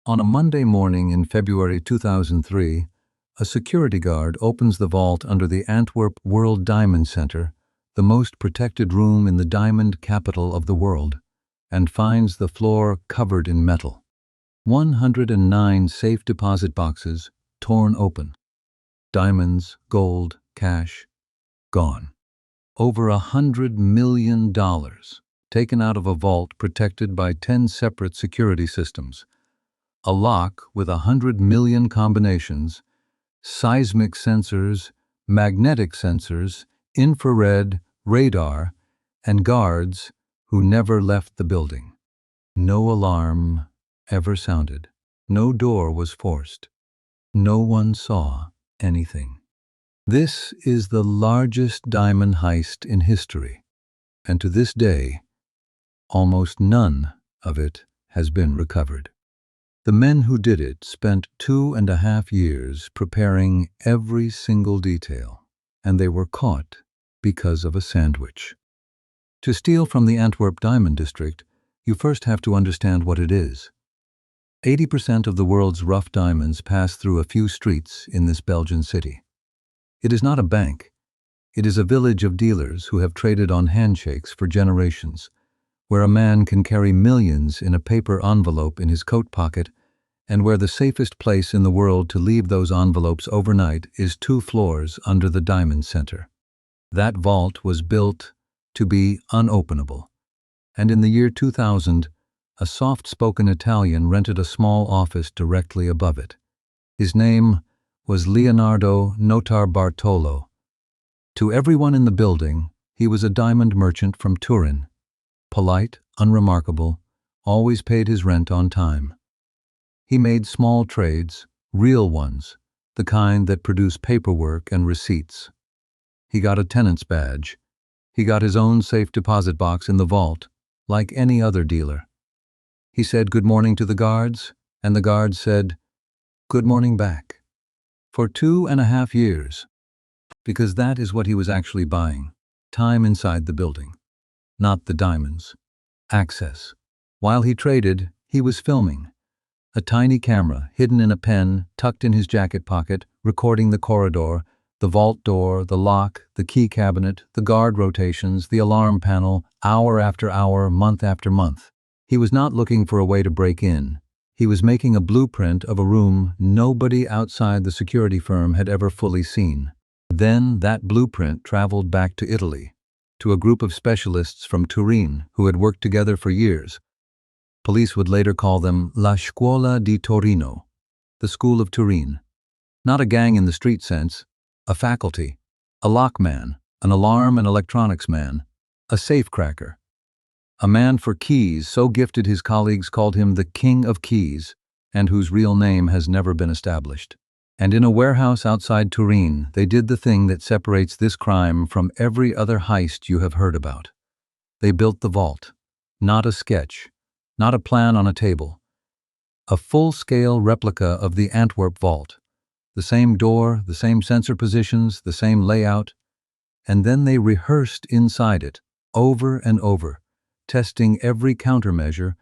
On a Monday morning in February 2003, a security guard opens the vault under the Antwerp World Diamond Centre, the most protected room in the diamond capital of the world, and finds the floor covered in metal. 109 safe deposit boxes torn open. Diamonds, gold, cash, gone. Over $100 million taken out of a vault protected by 10 separate security systems. A lock with 100 million combinations, seismic sensors, magnetic sensors, infrared, radar, and guards who never left the building. No alarm ever sounded. No door was forced. No one saw anything. This is the largest diamond heist in history, and to this day, almost none of it has been recovered. The men who did it spent 2.5 years preparing every single detail, and they were caught because of a sandwich. To steal from the Antwerp Diamond District, you first have to understand what it is. 80% of the world's rough diamonds pass through a few streets in this Belgian city. It is not a bank. It is a village of dealers who have traded on handshakes for generations, where a man can carry millions in a paper envelope in his coat pocket, and where the safest place in the world to leave those envelopes overnight is 2 floors under the Diamond Centre. That vault was built to be unopenable, and in the year 2000, a soft-spoken Italian rented a small office directly above it. His name was Leonardo Notarbartolo. To everyone in the building, he was a diamond merchant from Turin. Polite, unremarkable, always paid his rent on time. He made small trades, real ones, the kind that produce paperwork and receipts. He got a tenant's badge. He got his own safe deposit box in the vault, like any other dealer. He said good morning to the guards, and the guards said good morning back. For 2.5 years, because that is what he was actually buying, time inside the building. Not the diamonds. Access. While he traded, he was filming. A tiny camera, hidden in a pen, tucked in his jacket pocket, recording the corridor, the vault door, the lock, the key cabinet, the guard rotations, the alarm panel, hour after hour, month after month. He was not looking for a way to break in. He was making a blueprint of a room nobody outside the security firm had ever fully seen. Then that blueprint traveled back to Italy, to a group of specialists from Turin who had worked together for years. Police would later call them La Scuola di Torino, the School of Turin. Not a gang in the street sense, a faculty, a lockman, an alarm and electronics man, a safecracker. A man for keys so gifted his colleagues called him the King of Keys, and whose real name has never been established. And in a warehouse outside Turin, they did the thing that separates this crime from every other heist you have heard about. They built the vault, not a sketch, not a plan on a table. A full-scale replica of the Antwerp vault. The same door, the same sensor positions, the same layout. And then they rehearsed inside it, over and over, testing every countermeasure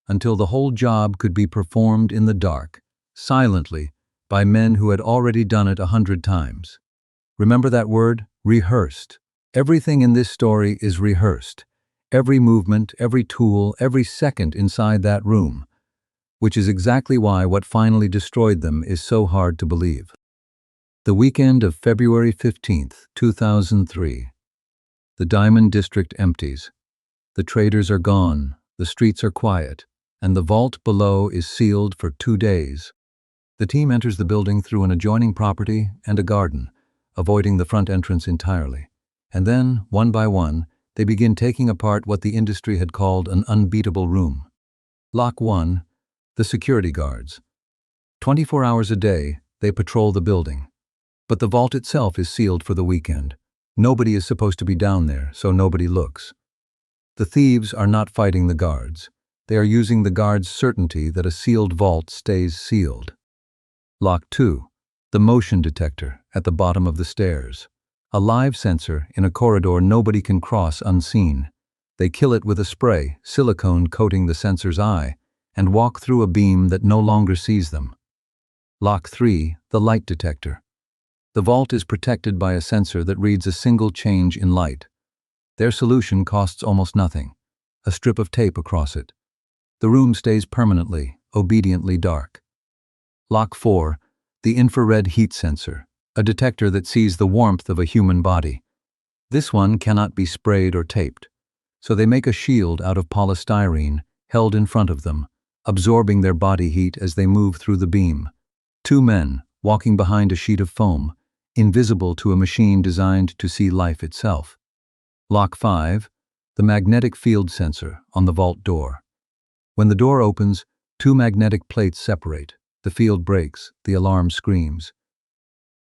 until the whole job could be performed in the dark, silently, by men who had already done it 100 times. Remember that word? Rehearsed. Everything in this story is rehearsed. Every movement, every tool, every second inside that room, which is exactly why what finally destroyed them is so hard to believe. The weekend of February 15th, 2003. The Diamond District empties. The traders are gone, the streets are quiet, and the vault below is sealed for 2 days. The team enters the building through an adjoining property and a garden, avoiding the front entrance entirely. And then, one by one, they begin taking apart what the industry had called an unbeatable room. Lock 1, the security guards. 24 hours a day, they patrol the building. But the vault itself is sealed for the weekend. Nobody is supposed to be down there, so nobody looks. The thieves are not fighting the guards. They are using the guards' certainty that a sealed vault stays sealed. Lock 2, the motion detector at the bottom of the stairs. A live sensor in a corridor nobody can cross unseen. They kill it with a spray, silicone coating the sensor's eye, and walk through a beam that no longer sees them. Lock 3, the light detector. The vault is protected by a sensor that reads a single change in light. Their solution costs almost nothing, a strip of tape across it. The room stays permanently, obediently dark. Lock 4, the infrared heat sensor, a detector that sees the warmth of a human body. This one cannot be sprayed or taped, so they make a shield out of polystyrene held in front of them, absorbing their body heat as they move through the beam. 2 men, walking behind a sheet of foam, invisible to a machine designed to see life itself. Lock 5, the magnetic field sensor on the vault door. When the door opens, 2 magnetic plates separate. The field breaks, the alarm screams.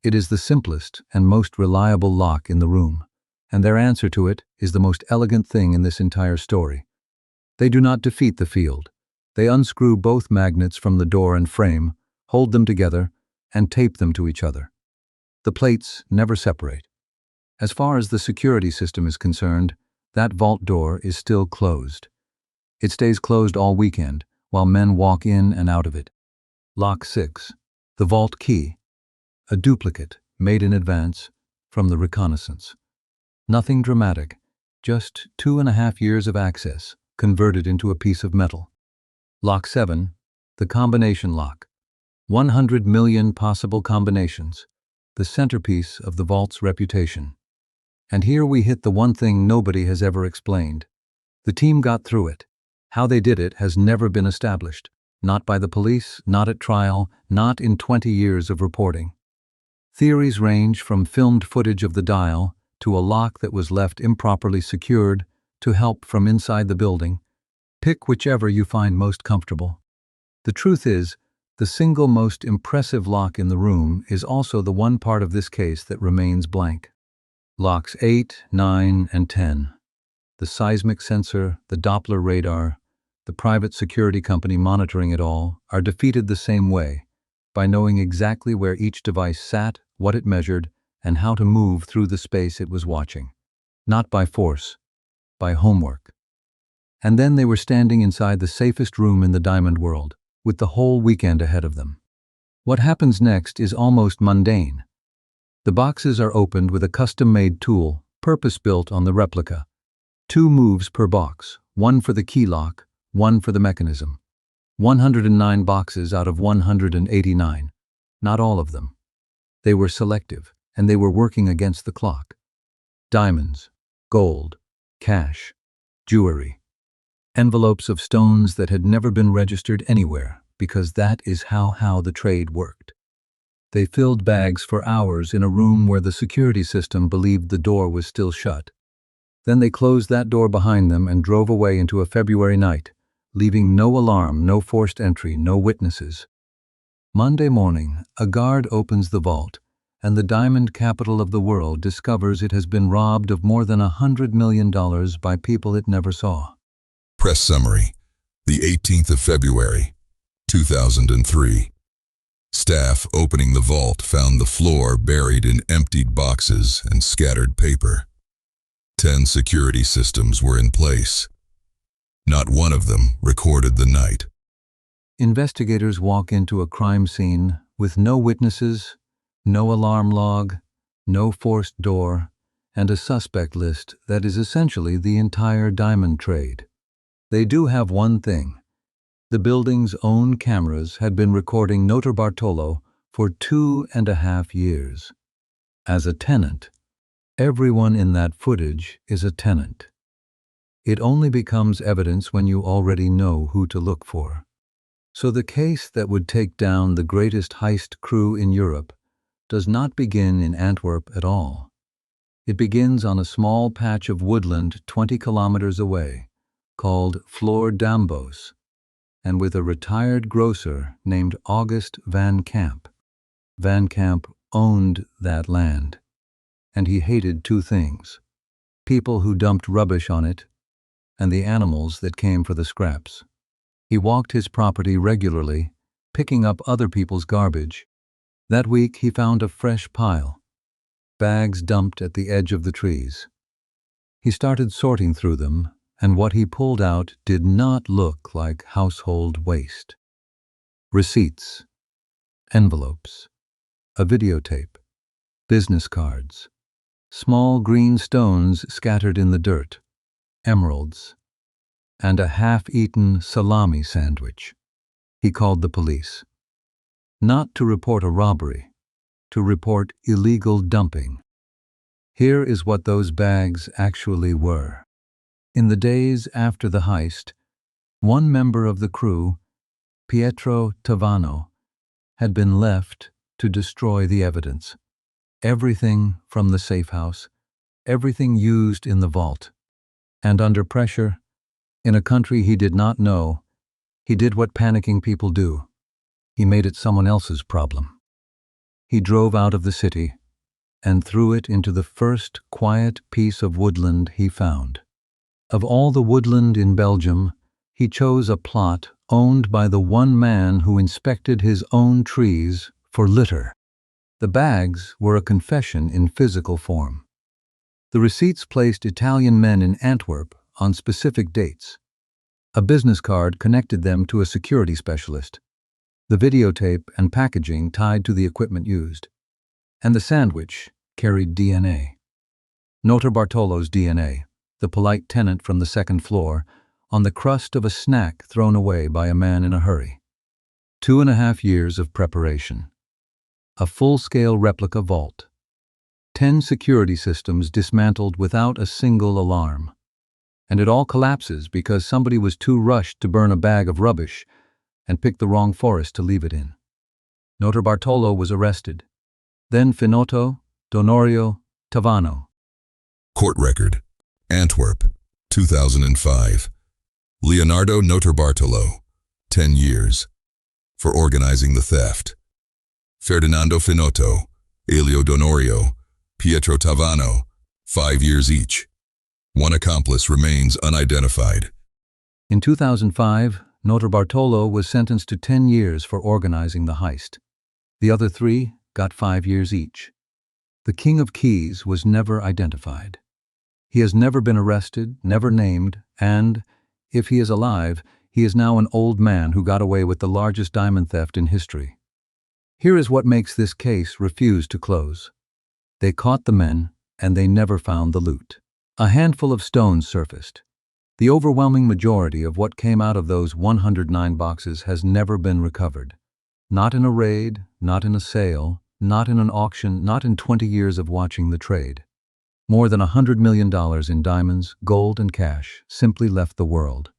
It is the simplest and most reliable lock in the room, and their answer to it is the most elegant thing in this entire story. They do not defeat the field. They unscrew both magnets from the door and frame, hold them together, and tape them to each other. The plates never separate. As far as the security system is concerned, that vault door is still closed. It stays closed all weekend, while men walk in and out of it. Lock 6, the vault key, a duplicate made in advance from the reconnaissance. Nothing dramatic, just 2.5 years of access converted into a piece of metal. Lock 7, the combination lock. 100 million possible combinations, the centerpiece of the vault's reputation. And here we hit the one thing nobody has ever explained. The team got through it. How they did it has never been established. Not by the police, not at trial, not in 20 years of reporting. Theories range from filmed footage of the dial, to a lock that was left improperly secured, to help from inside the building. Pick whichever you find most comfortable. The truth is, the single most impressive lock in the room is also the one part of this case that remains blank. Locks 8, 9, and 10. The seismic sensor, the Doppler radar, the private security company monitoring it all, are defeated the same way, by knowing exactly where each device sat, what it measured, and how to move through the space it was watching. Not by force, by homework. And then they were standing inside the safest room in the diamond world, with the whole weekend ahead of them. What happens next is almost mundane. The boxes are opened with a custom-made tool, purpose-built on the replica. 2 moves per box, one for the key lock, one for the mechanism. 109 boxes out of 189. Not all of them. They were selective, and they were working against the clock. Diamonds, gold, cash, jewelry. Envelopes of stones that had never been registered anywhere, because that is how the trade worked. They filled bags for hours in a room where the security system believed the door was still shut. Then they closed that door behind them and drove away into a February night, leaving no alarm, no forced entry, no witnesses. Monday morning, a guard opens the vault, and the diamond capital of the world discovers it has been robbed of more than $100 million by people it never saw. Press summary. The 18th of February, 2003. Staff opening the vault found the floor buried in emptied boxes and scattered paper. 10 security systems were in place. Not one of them recorded the night. Investigators walk into a crime scene with no witnesses, no alarm log, no forced door, and a suspect list that is essentially the entire diamond trade. They do have one thing. The building's own cameras had been recording Notarbartolo for 2.5 years. As a tenant, everyone in that footage is a tenant. It only becomes evidence when you already know who to look for. So the case that would take down the greatest heist crew in Europe does not begin in Antwerp at all. It begins on a small patch of woodland 20 kilometers away, called Floor Dambos, and with a retired grocer named August Van Camp. Van Camp owned that land, and he hated 2 things: people who dumped rubbish on it, and the animals that came for the scraps. He walked his property regularly, picking up other people's garbage. That week he found a fresh pile, bags dumped at the edge of the trees. He started sorting through them, and what he pulled out did not look like household waste. Receipts, envelopes, a videotape, business cards, small green stones scattered in the dirt, emeralds, and a half-eaten salami sandwich. He called the police. Not to report a robbery, to report illegal dumping. Here is what those bags actually were. In the days after the heist, one member of the crew, Pietro Tavano, had been left to destroy the evidence. Everything from the safe house, everything used in the vault. And under pressure, in a country he did not know, he did what panicking people do. He made it someone else's problem. He drove out of the city and threw it into the first quiet piece of woodland he found. Of all the woodland in Belgium, he chose a plot owned by the one man who inspected his own trees for litter. The bags were a confession in physical form. The receipts placed Italian men in Antwerp on specific dates. A business card connected them to a security specialist. The videotape and packaging tied to the equipment used. And the sandwich carried DNA. Notar Bartolo's DNA, the polite tenant from the second floor, on the crust of a snack thrown away by a man in a hurry. 2.5 years of preparation. A full-scale replica vault. 10 security systems dismantled without a single alarm. And it all collapses because somebody was too rushed to burn a bag of rubbish and picked the wrong forest to leave it in. Notar Bartolo was arrested. Then Finotto, Donorio, Tavano. Court record. Antwerp, 2005. Leonardo Notarbartolo, 10 years. For organizing the theft. Ferdinando Finotto, Elio Donorio, Pietro Tavano, 5 years each. One accomplice remains unidentified. In 2005, Notar Bartolo was sentenced to 10 years for organizing the heist. The other 3 got 5 years each. The King of Keys was never identified. He has never been arrested, never named, and, if he is alive, he is now an old man who got away with the largest diamond theft in history. Here is what makes this case refuse to close. They caught the men, and they never found the loot. A handful of stones surfaced. The overwhelming majority of what came out of those 109 boxes has never been recovered. Not in a raid, not in a sale, not in an auction, not in 20 years of watching the trade. More than $100 million in diamonds, gold, and cash simply left the world.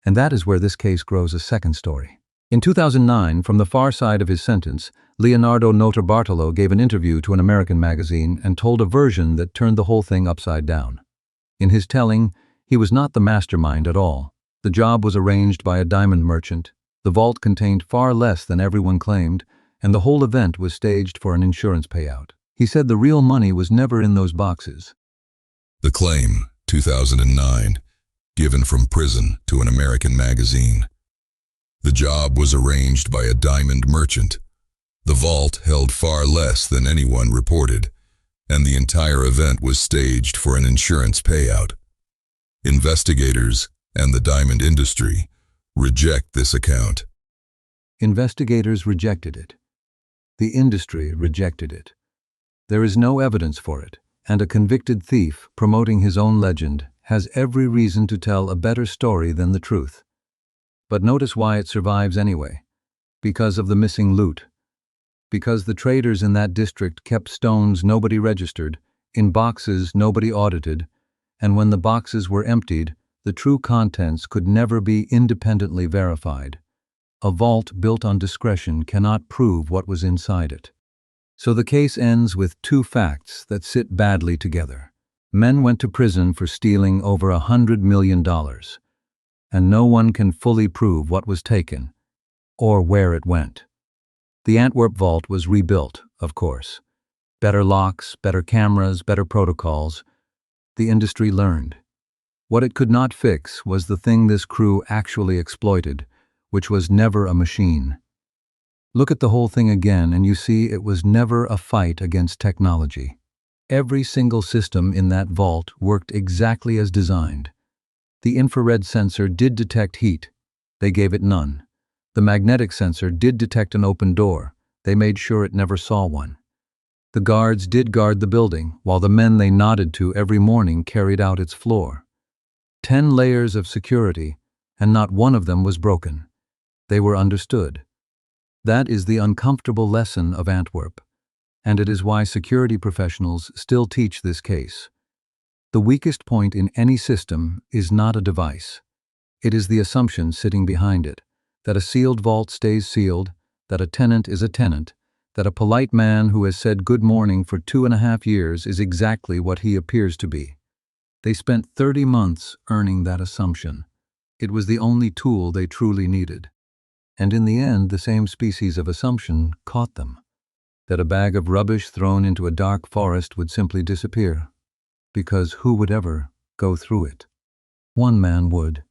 And that is where this case grows a second story. In 2009, from the far side of his sentence, Leonardo Notarbartolo gave an interview to an American magazine and told a version that turned the whole thing upside down. In his telling, he was not the mastermind at all. The job was arranged by a diamond merchant. The vault contained far less than everyone claimed, and the whole event was staged for an insurance payout. He said the real money was never in those boxes. The claim, 2009, given from prison to an American magazine. The job was arranged by a diamond merchant. The vault held far less than anyone reported, and the entire event was staged for an insurance payout. Investigators and the diamond industry reject this account. Investigators rejected it. The industry rejected it. There is no evidence for it, and a convicted thief promoting his own legend has every reason to tell a better story than the truth. But notice why it survives anyway. Because of the missing loot. Because the traders in that district kept stones nobody registered, in boxes nobody audited, and when the boxes were emptied, the true contents could never be independently verified. A vault built on discretion cannot prove what was inside it. So the case ends with 2 facts that sit badly together. Men went to prison for stealing over $100 million, and no one can fully prove what was taken or where it went. The Antwerp vault was rebuilt, of course. Better locks, better cameras, better protocols. The industry learned. What it could not fix was the thing this crew actually exploited, which was never a machine. Look at the whole thing again and you see it was never a fight against technology. Every single system in that vault worked exactly as designed. The infrared sensor did detect heat. They gave it none. The magnetic sensor did detect an open door. They made sure it never saw one. The guards did guard the building, while the men they nodded to every morning carried out its floor. 10 layers of security, and not one of them was broken. They were understood. That is the uncomfortable lesson of Antwerp, and it is why security professionals still teach this case. The weakest point in any system is not a device. It is the assumption sitting behind it, that a sealed vault stays sealed, that a tenant is a tenant, that a polite man who has said good morning for 2.5 years is exactly what he appears to be. They spent 30 months earning that assumption. It was the only tool they truly needed. And in the end, the same species of assumption caught them. That a bag of rubbish thrown into a dark forest would simply disappear. Because who would ever go through it? One man would.